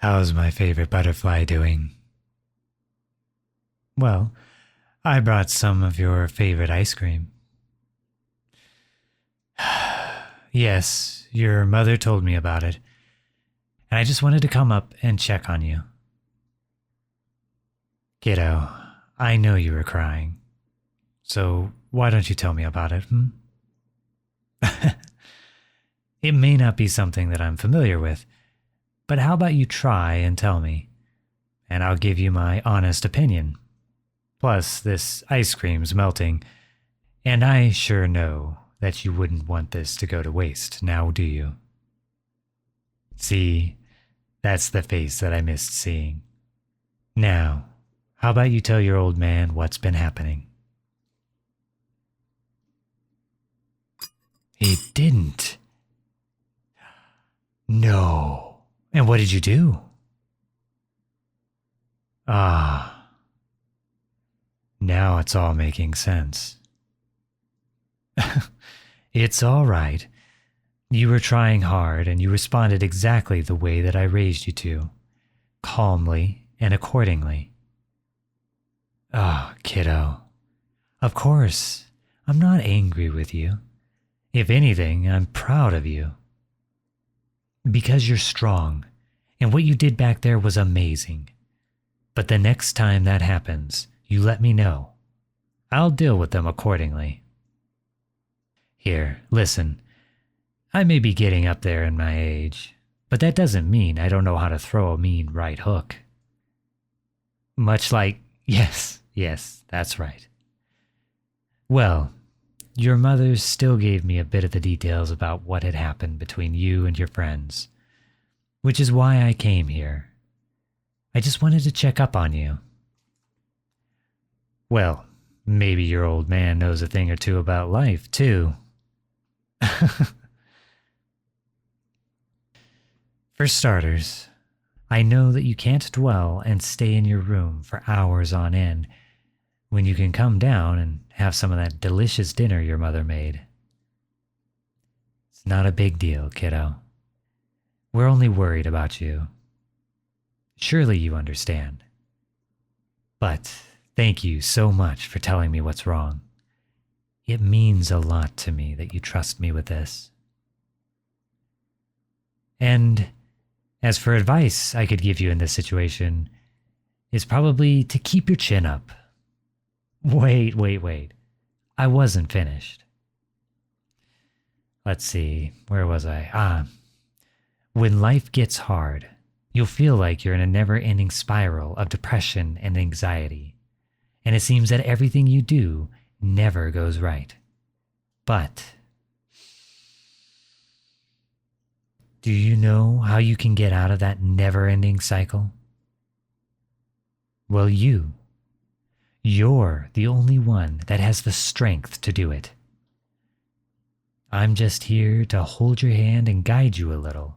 How's my favorite butterfly doing? Well, I brought some of your favorite ice cream. Yes, your mother told me about it, and I just wanted to come up and check on you. Kiddo, I know you were crying, so why don't you tell me about it, It may not be something that I'm familiar with, but how about you try and tell me, and I'll give you my honest opinion. Plus, this ice cream's melting, and I sure know that you wouldn't want this to go to waste, now do you? See, that's the face that I missed seeing. Now, how about you tell your old man what's been happening? He didn't. No. And what did you do? Ah. Now it's all making sense. It's all right. You were trying hard and you responded exactly the way that I raised you to, calmly and accordingly. Ah, kiddo. Of course, I'm not angry with you. If anything, I'm proud of you. Because you're strong, and what you did back there was amazing. But the next time that happens, you let me know. I'll deal with them accordingly. Here, listen. I may be getting up there in my age, but that doesn't mean I don't know how to throw a mean right hook. Much like, yes, that's right. Well, your mother still gave me a bit of the details about what had happened between you and your friends, which is why I came here. I just wanted to check up on you. Well, maybe your old man knows a thing or two about life, too. For starters, I know that you can't dwell and stay in your room for hours on end when you can come down and have some of that delicious dinner your mother made. It's not a big deal, kiddo. We're only worried about you. Surely you understand. But thank you so much for telling me what's wrong. It means a lot to me that you trust me with this. And as for advice I could give you in this situation, is probably to keep your chin up. Wait. I wasn't finished. Let's see, where was I? When life gets hard, you'll feel like you're in a never-ending spiral of depression and anxiety, and it seems that everything you do never goes right. But do you know how you can get out of that never-ending cycle? Well, you're the only one that has the strength to do it. I'm just here to hold your hand and guide you a little,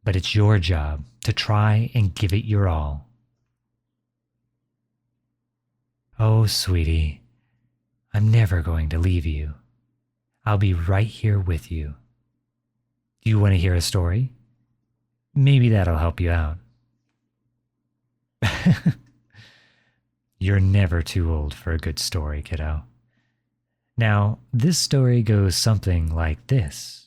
but it's your job to try and give it your all. Oh, sweetie, I'm never going to leave you. I'll be right here with you. Do you want to hear a story? Maybe that'll help you out. You're never too old for a good story, kiddo. Now, this story goes something like this.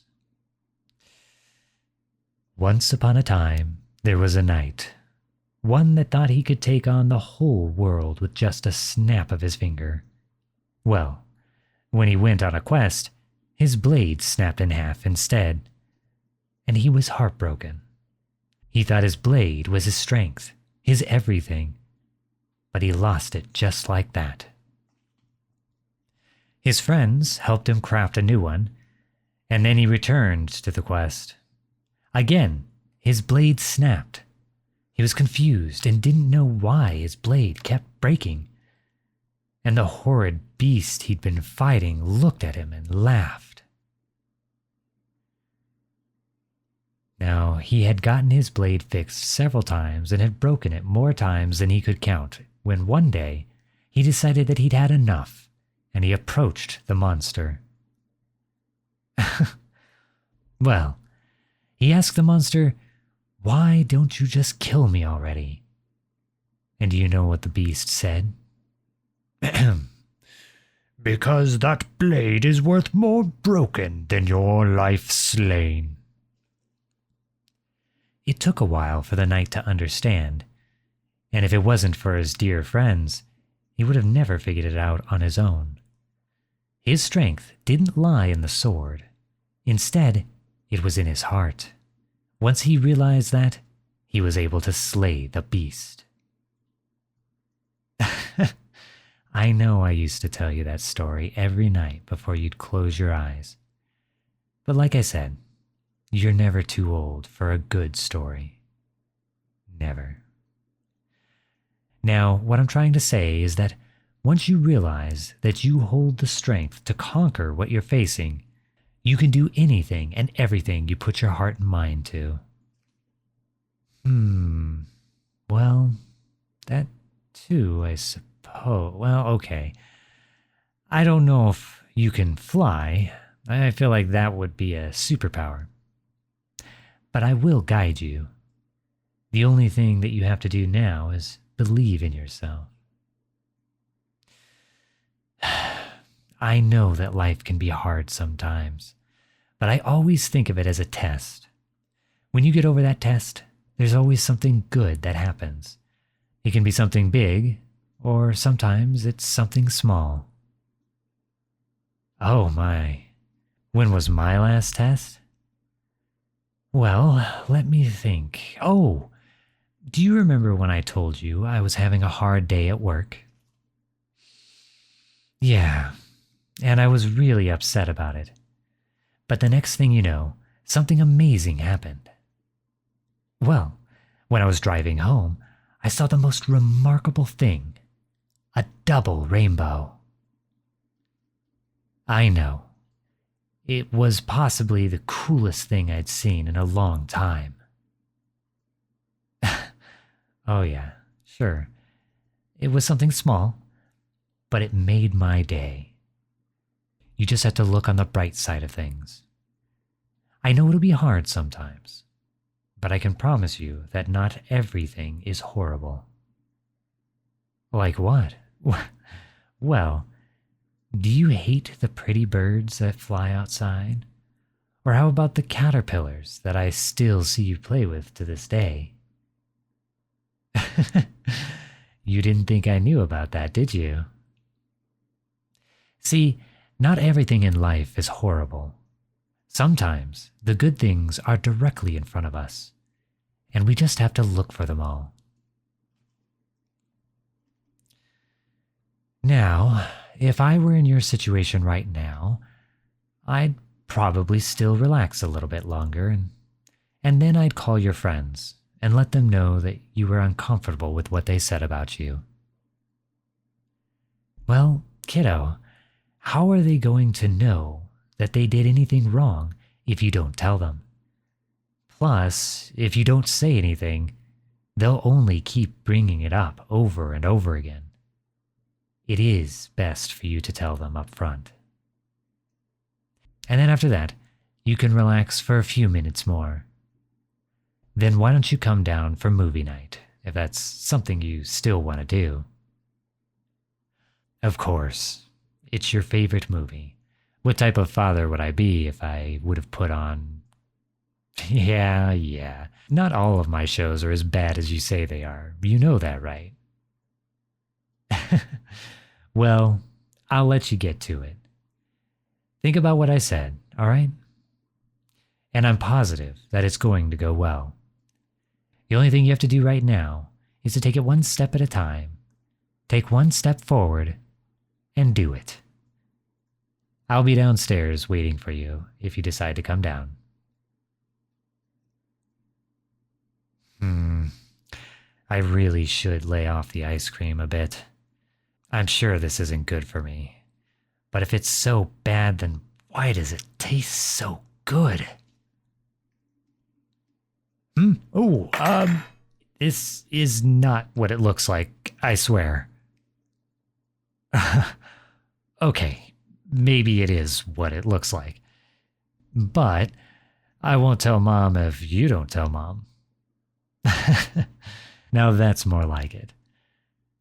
Once upon a time, there was a knight, one that thought he could take on the whole world with just a snap of his finger. Well, when he went on a quest, his blade snapped in half instead, and he was heartbroken. He thought his blade was his strength, his everything, but he lost it just like that. His friends helped him craft a new one, and then he returned to the quest. Again, his blade snapped. He was confused and didn't know why his blade kept breaking. And the horrid beast he'd been fighting looked at him and laughed. Now, he had gotten his blade fixed several times and had broken it more times than he could count, when one day he decided that he'd had enough, and he approached the monster. Well, he asked the monster Why don't you just kill me already? And do you know what the beast said? Because that blade is worth more broken than your life slain. It took a while for the knight to understand, and if it wasn't for his dear friends, he would have never figured it out on his own. His strength didn't lie in the sword. Instead, it was in his heart. Once he realized that, he was able to slay the beast. I know I used to tell you that story every night before you'd close your eyes. But like I said, you're never too old for a good story. Never. Now, what I'm trying to say is that once you realize that you hold the strength to conquer what you're facing, you can do anything and everything you put your heart and mind to. Well, that too, I suppose. Well, okay. I don't know if you can fly. I feel like that would be a superpower. But I will guide you. The only thing that you have to do now is believe in yourself. I know that life can be hard sometimes, but I always think of it as a test. When you get over that test, there's always something good that happens. It can be something big, or sometimes it's something small. Oh my, when was my last test? Well, let me think. Oh, do you remember when I told you I was having a hard day at work? Yeah, and I was really upset about it. But the next thing you know, something amazing happened. Well, when I was driving home, I saw the most remarkable thing. A double rainbow. I know. It was possibly the coolest thing I'd seen in a long time. Oh yeah, sure. It was something small, but it made my day. You just have to look on the bright side of things. I know it'll be hard sometimes, but I can promise you that not everything is horrible. Like what? Well, do you hate the pretty birds that fly outside? Or how about the caterpillars that I still see you play with to this day? You didn't think I knew about that, did you? See, not everything in life is horrible. Sometimes the good things are directly in front of us, and we just have to look for them all. Now, if I were in your situation right now, I'd probably still relax a little bit longer, and then I'd call your friends and let them know that you were uncomfortable with what they said about you. Well, kiddo, how are they going to know that they did anything wrong if you don't tell them? Plus, if you don't say anything, they'll only keep bringing it up over and over again. It is best for you to tell them up front. And then after that, you can relax for a few minutes more. Then why don't you come down for movie night, if that's something you still want to do? Of course, it's your favorite movie. What type of father would I be if I would have put on... Yeah. Not all of my shows are as bad as you say they are. You know that, right? Well, I'll let you get to it. Think about what I said, all right? And I'm positive that it's going to go well. The only thing you have to do right now is to take it one step at a time. Take one step forward and do it. I'll be downstairs waiting for you if you decide to come down. I really should lay off the ice cream a bit. I'm sure this isn't good for me. But if it's so bad, then why does it taste so good? This is not what it looks like, I swear. Okay, maybe it is what it looks like. But I won't tell Mom if you don't tell Mom. Now that's more like it.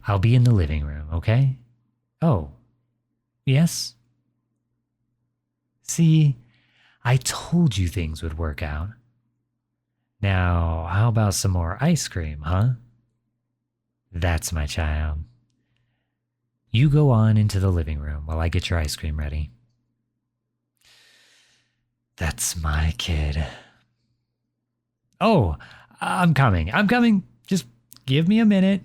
I'll be in the living room, okay? Oh, yes? See, I told you things would work out. Now, how about some more ice cream, huh? That's my child. You go on into the living room while I get your ice cream ready. That's my kid. Oh, I'm coming. Just give me a minute.